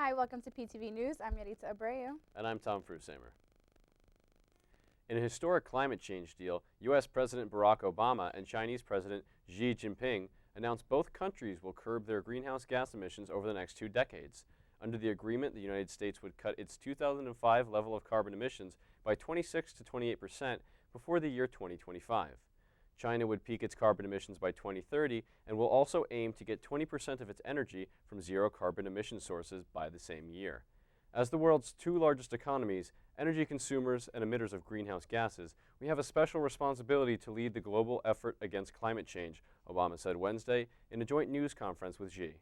Hi, welcome to PTV News. I'm Yarita Abreu. And I'm Tom Frusamer. In a historic climate change deal, U.S. President Barack Obama and Chinese President Xi Jinping announced both countries will curb their greenhouse gas emissions over the next 2 decades. Under the agreement, the United States would cut its 2005 level of carbon emissions by 26 to 28% before the year 2025. China would peak its carbon emissions by 2030 and will also aim to get 20% of its energy from zero carbon emission sources by the same year. As the world's 2 largest economies, energy consumers and emitters of greenhouse gases, we have a special responsibility to lead the global effort against climate change, Obama said Wednesday in a joint news conference with Xi.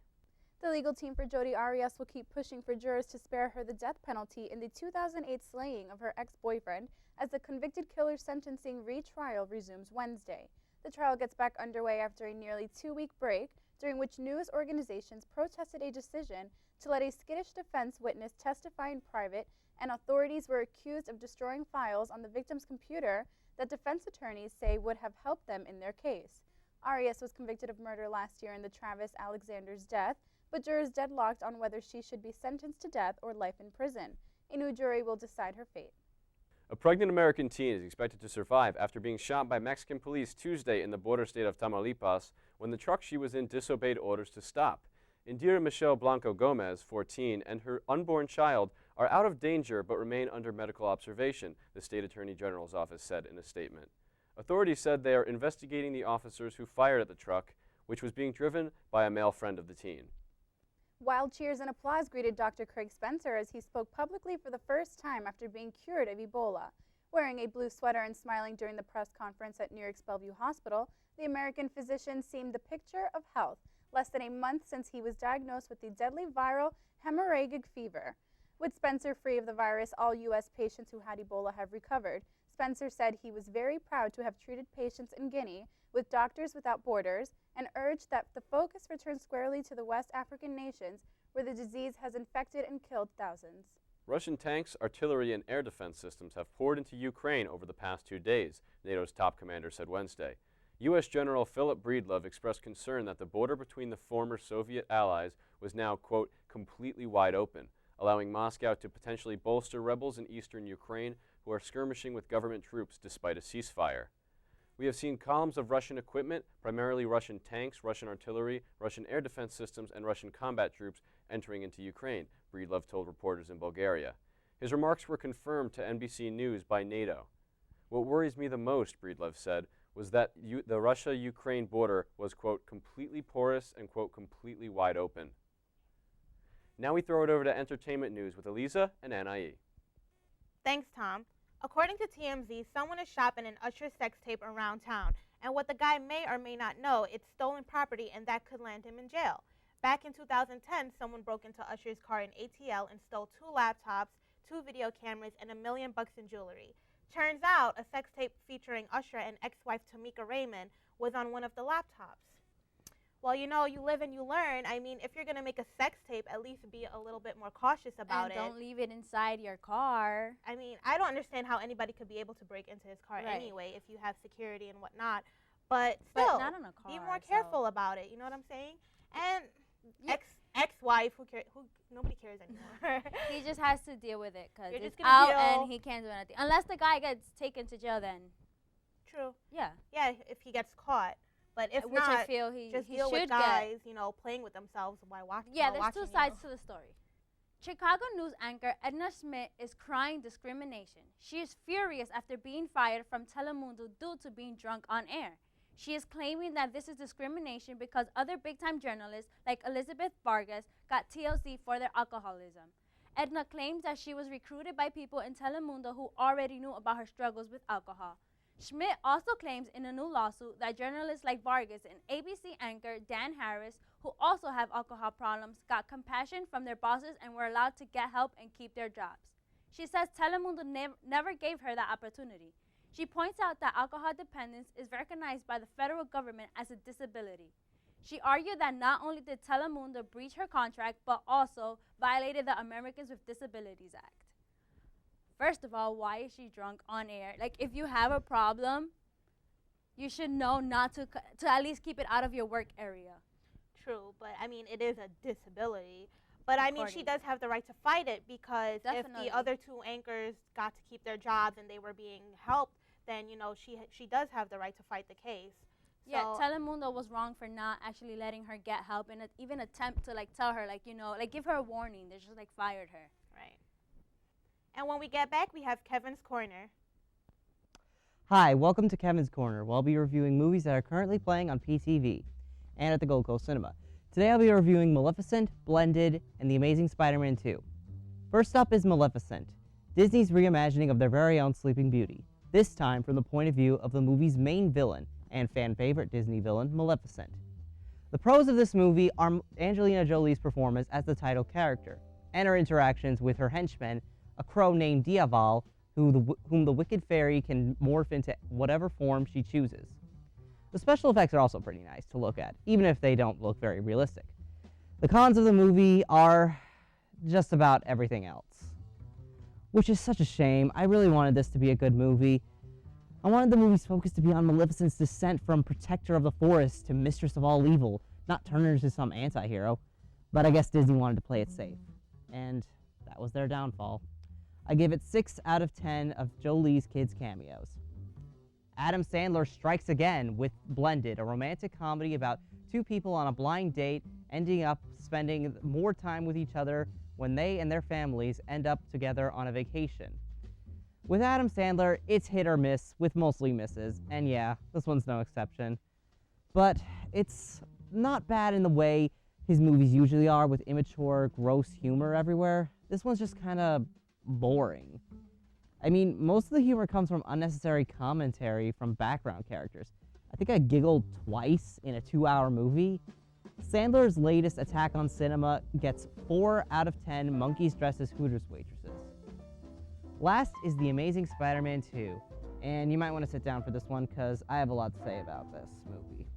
The legal team for Jodi Arias will keep pushing for jurors to spare her the death penalty in the 2008 slaying of her ex-boyfriend as the convicted killer's sentencing retrial resumes Wednesday. The trial gets back underway after a nearly 2-week break, during which news organizations protested a decision to let a skittish defense witness testify in private, and authorities were accused of destroying files on the victim's computer that defense attorneys say would have helped them in their case. Arias was convicted of murder last year in the Travis Alexander's death, but jurors deadlocked on whether she should be sentenced to death or life in prison. A new jury will decide her fate. A pregnant American teen is expected to survive after being shot by Mexican police Tuesday in the border state of Tamaulipas when the truck she was in disobeyed orders to stop. Indira Michelle Blanco Gomez, 14, and her unborn child are out of danger but remain under medical observation, the state attorney general's office said in a statement. Authorities said they are investigating the officers who fired at the truck, which was being driven by a male friend of the teen. Wild cheers and applause greeted Dr. Craig Spencer as he spoke publicly for the first time after being cured of Ebola. Wearing a blue sweater and smiling during the press conference at New York's Bellevue Hospital, the American physician seemed the picture of health, less than a month since he was diagnosed with the deadly viral hemorrhagic fever. With Spencer free of the virus, all U.S. patients who had Ebola have recovered. Spencer said he was very proud to have treated patients in Guinea with Doctors Without Borders and urged that the focus return squarely to the West African nations where the disease has infected and killed thousands. Russian tanks, artillery, and air defense systems have poured into Ukraine over the past 2 days, NATO's top commander said Wednesday. U.S. General Philip Breedlove expressed concern that the border between the former Soviet allies was now, quote, completely wide open, allowing Moscow to potentially bolster rebels in eastern Ukraine who are skirmishing with government troops despite a ceasefire. We have seen columns of Russian equipment, primarily Russian tanks, Russian artillery, Russian air defense systems, and Russian combat troops entering into Ukraine, Breedlove told reporters in Bulgaria. His remarks were confirmed to NBC News by NATO. What worries me the most, Breedlove said, was that the Russia-Ukraine border was, quote, completely porous and, quote, completely wide open. Now we throw it over to entertainment news with Eliza and Anai. Thanks, Tom. According to TMZ, someone is shopping an Usher sex tape around town, and what the guy may or may not know, it's stolen property and that could land him in jail. Back in 2010, someone broke into Usher's car in ATL and stole 2 laptops, 2 video cameras, and $1 million in jewelry. Turns out, a sex tape featuring Usher and ex-wife Tamika Raymond was on one of the laptops. Well, you know, you live and you learn. I mean, if you're going to make a sex tape, at least be a little bit more cautious about it. And don't leave it inside your car. I mean, I don't understand how anybody could be able to break into his car anyway if you have security and whatnot. But still, not in a car, be more careful about it. You know what I'm saying? And ex-wife, who nobody cares anymore. He just has to deal with it because it's gonna out and he can't do anything. Unless the guy gets taken to jail, then. True. Yeah. Yeah, if he gets caught. But if which not, I feel he just he deal should with guys, you know, playing with themselves while watching. Yeah, there's 2 sides to the story. Chicago news anchor Edna Schmidt is crying discrimination. She is furious after being fired from Telemundo due to being drunk on air. She is claiming that this is discrimination because other big-time journalists like Elizabeth Vargas got TLC for their alcoholism. Edna claims that she was recruited by people in Telemundo who already knew about her struggles with alcohol. Schmidt also claims in a new lawsuit that journalists like Vargas and ABC anchor Dan Harris, who also have alcohol problems, got compassion from their bosses and were allowed to get help and keep their jobs. She says Telemundo never gave her that opportunity. She points out that alcohol dependence is recognized by the federal government as a disability. She argued that not only did Telemundo breach her contract, but also violated the Americans with Disabilities Act. First of all, why is she drunk on air? Like, if you have a problem, you should know not to at least keep it out of your work area. True, but I mean, it is a disability. But I mean, she accordingly. does have the right to fight it, because if Definitely. the other two anchors got to keep their jobs and they were being helped, then she does have the right to fight the case. Yeah, So, Telemundo was wrong for not actually letting her get help and even attempt to like tell her like give her a warning. They just like fired her. right. And when we get back, we have Kevin's Corner. Hi, welcome to Kevin's Corner, where I'll be reviewing movies that are currently playing on PTV and at the Gold Coast Cinema. Today I'll be reviewing Maleficent, Blended, and The Amazing Spider-Man 2. First up is Maleficent, Disney's reimagining of their very own Sleeping Beauty, this time from the point of view of the movie's main villain and fan favorite Disney villain, Maleficent. The pros of this movie are Angelina Jolie's performance as the title character, and her interactions with her henchman, a crow named Diaval, whom the wicked fairy can morph into whatever form she chooses. The special effects are also pretty nice to look at, even if they don't look very realistic. The cons of the movie are just about everything else, which is such a shame. I really wanted this to be a good movie. I wanted the movie's focus to be on Maleficent's descent from protector of the forest to mistress of all evil, not turn her into some anti-hero. But I guess Disney wanted to play it safe, and that was their downfall. I give it 6 out of 10 of Jolie's kids' cameos. Adam Sandler strikes again with Blended, a romantic comedy about two people on a blind date ending up spending more time with each other when they and their families end up together on a vacation. With Adam Sandler, it's hit or miss, with mostly misses, and yeah, this one's no exception. But it's not bad in the way his movies usually are, with immature, gross humor everywhere. This one's just kind of boring. I mean, most of the humor comes from unnecessary commentary from background characters. I think I giggled twice in a 2-hour movie. Sandler's latest attack on cinema gets 4 out of 10 monkeys dressed as Hooters waitresses. Last is The Amazing Spider-Man 2, and you might want to sit down for this one because I have a lot to say about this movie.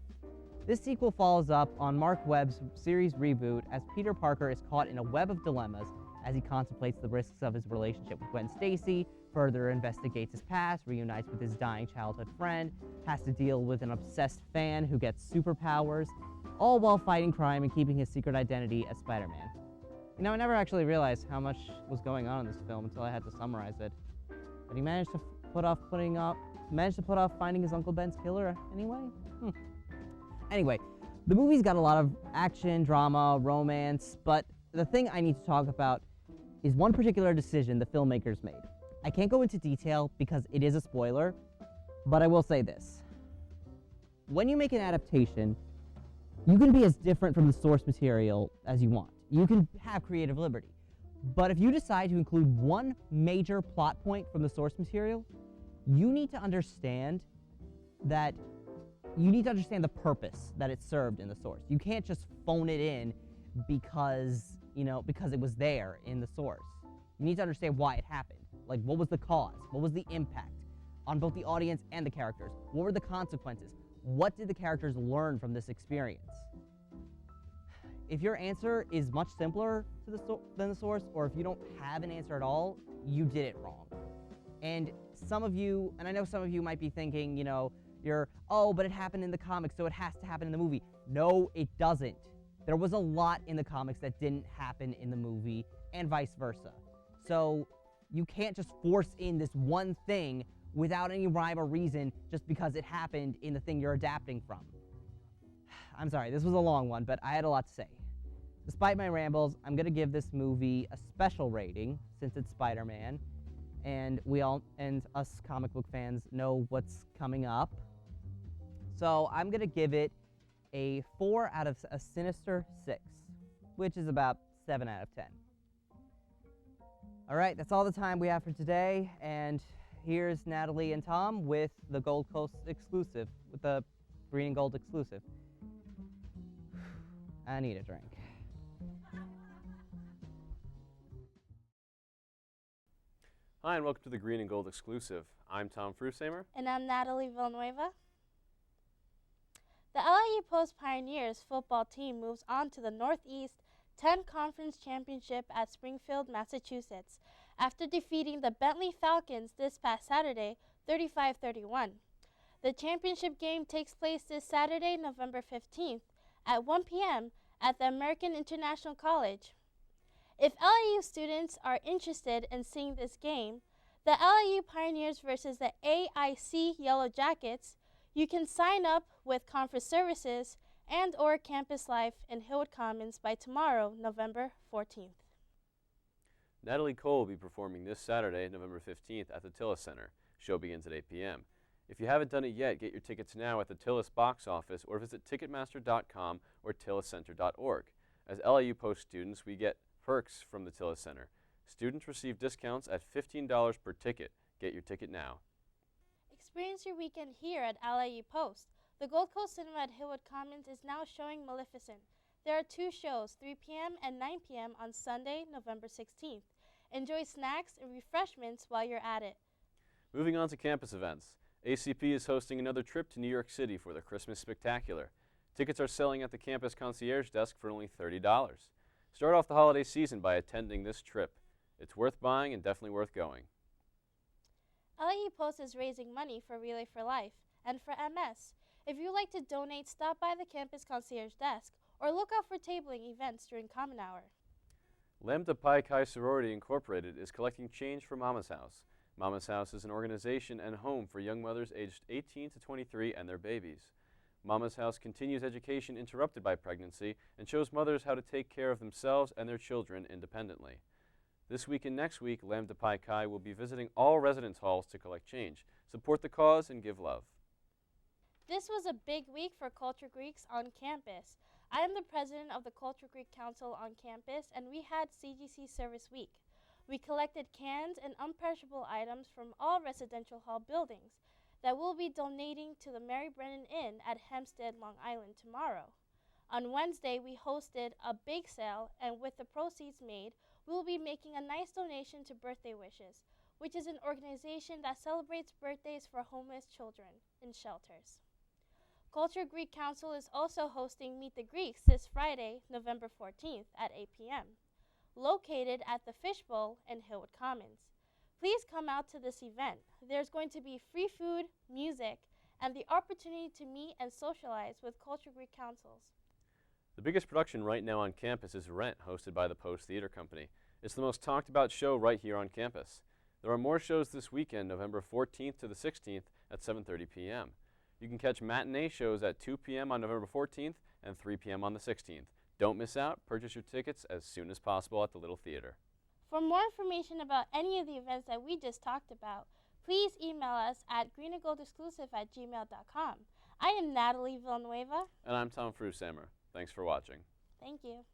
This sequel follows up on Mark Webb's series reboot as Peter Parker is caught in a web of dilemmas as he contemplates the risks of his relationship with Gwen Stacy, further investigates his past, reunites with his dying childhood friend, has to deal with an obsessed fan who gets superpowers, all while fighting crime and keeping his secret identity as Spider-Man. You know, I never actually realized how much was going on in this film until I had to summarize it. But he managed to put off finding his Uncle Ben's killer anyway? Anyway, the movie's got a lot of action, drama, romance, but the thing I need to talk about is one particular decision the filmmakers made. I can't go into detail because it is a spoiler, but I will say this. When you make an adaptation, you can be as different from the source material as you want. You can have creative liberty. But if you decide to include one major plot point from the source material, you need to understand the purpose that it served in the source. You can't just phone it in because it was there in the source. You need to understand why it happened. Like, what was the cause? What was the impact on both the audience and the characters? What were the consequences? What did the characters learn from this experience? If your answer is much simpler than the source, or if you don't have an answer at all, you did it wrong. And I know some of you might be thinking, but it happened in the comics, so it has to happen in the movie. No, it doesn't. There was a lot in the comics that didn't happen in the movie, and vice versa. So you can't just force in this one thing without any rhyme or reason just because it happened in the thing you're adapting from. I'm sorry, this was a long one, but I had a lot to say. Despite my rambles, I'm going to give this movie a special rating since it's Spider-Man, and us comic book fans know what's coming up. So I'm going to give it a 4 out of a sinister 6, which is about 7 out of 10. All right, that's all the time we have for today, and here's Natalie and Tom with the Gold Coast exclusive, with the Green and Gold exclusive. I need a drink. Hi, and welcome to the Green and Gold exclusive. I'm Tom Frusamer. And I'm Natalie Villanueva. The LIE Post Pioneers football team moves on to the Northeast 10 Conference Championship at Springfield, Massachusetts, after defeating the Bentley Falcons this past Saturday, 35-31. The championship game takes place this Saturday, November 15th, at 1 p.m. at the American International College. If LIU students are interested in seeing this game, the LIU Pioneers versus the AIC Yellow Jackets, you can sign up with conference services and or campus life in Hillwood Commons by tomorrow, November 14th. Natalie Cole will be performing this Saturday, November 15th at the Tillis Center. Show begins at 8 p.m. If you haven't done it yet, get your tickets now at the Tillis box office or visit Ticketmaster.com or TillisCenter.org. As LIU Post students, we get perks from the Tillis Center. Students receive discounts at $15 per ticket. Get your ticket now. Experience your weekend here at LIU Post. The Gold Coast Cinema at Hillwood Commons is now showing Maleficent. There are 2 shows, 3 p.m. and 9 p.m. on Sunday, November 16th. Enjoy snacks and refreshments while you're at it. Moving on to campus events. ACP is hosting another trip to New York City for the Christmas Spectacular. Tickets are selling at the campus concierge desk for only $30. Start off the holiday season by attending this trip. It's worth buying and definitely worth going. LIU Post is raising money for Relay for Life and for MS. If you'd like to donate, stop by the campus concierge desk or look out for tabling events during Common Hour. Lambda Pi Chi Sorority Incorporated is collecting change for Mama's House. Mama's House is an organization and home for young mothers aged 18 to 23 and their babies. Mama's House continues education interrupted by pregnancy and shows mothers how to take care of themselves and their children independently. This week and next week, Lambda Pi Chi will be visiting all residence halls to collect change, support the cause, and give love. This was a big week for Culture Greeks on campus. I am the president of the Culture Greek Council on campus, and we had CGC Service Week. We collected canned and unperishable items from all residential hall buildings that we'll be donating to the Mary Brennan Inn at Hempstead, Long Island tomorrow. On Wednesday, we hosted a bake sale, and with the proceeds made, we will be making a nice donation to Birthday Wishes, which is an organization that celebrates birthdays for homeless children in shelters. Culture Greek Council is also hosting Meet the Greeks this Friday, November 14th at 8 p.m., located at the Fishbowl in Hillwood Commons. Please come out to this event. There's going to be free food, music, and the opportunity to meet and socialize with Culture Greek Councils. The biggest production right now on campus is Rent, hosted by the Post Theater Company. It's the most talked about show right here on campus. There are more shows this weekend, November 14th to the 16th at 7:30 p.m. You can catch matinee shows at 2 p.m. on November 14th and 3 p.m. on the 16th. Don't miss out. Purchase your tickets as soon as possible at the Little Theater. For more information about any of the events that we just talked about, please email us at greenandgoldexclusive@gmail.com. I am Natalie Villanueva. And I'm Tom Frusammer. Thanks for watching. Thank you.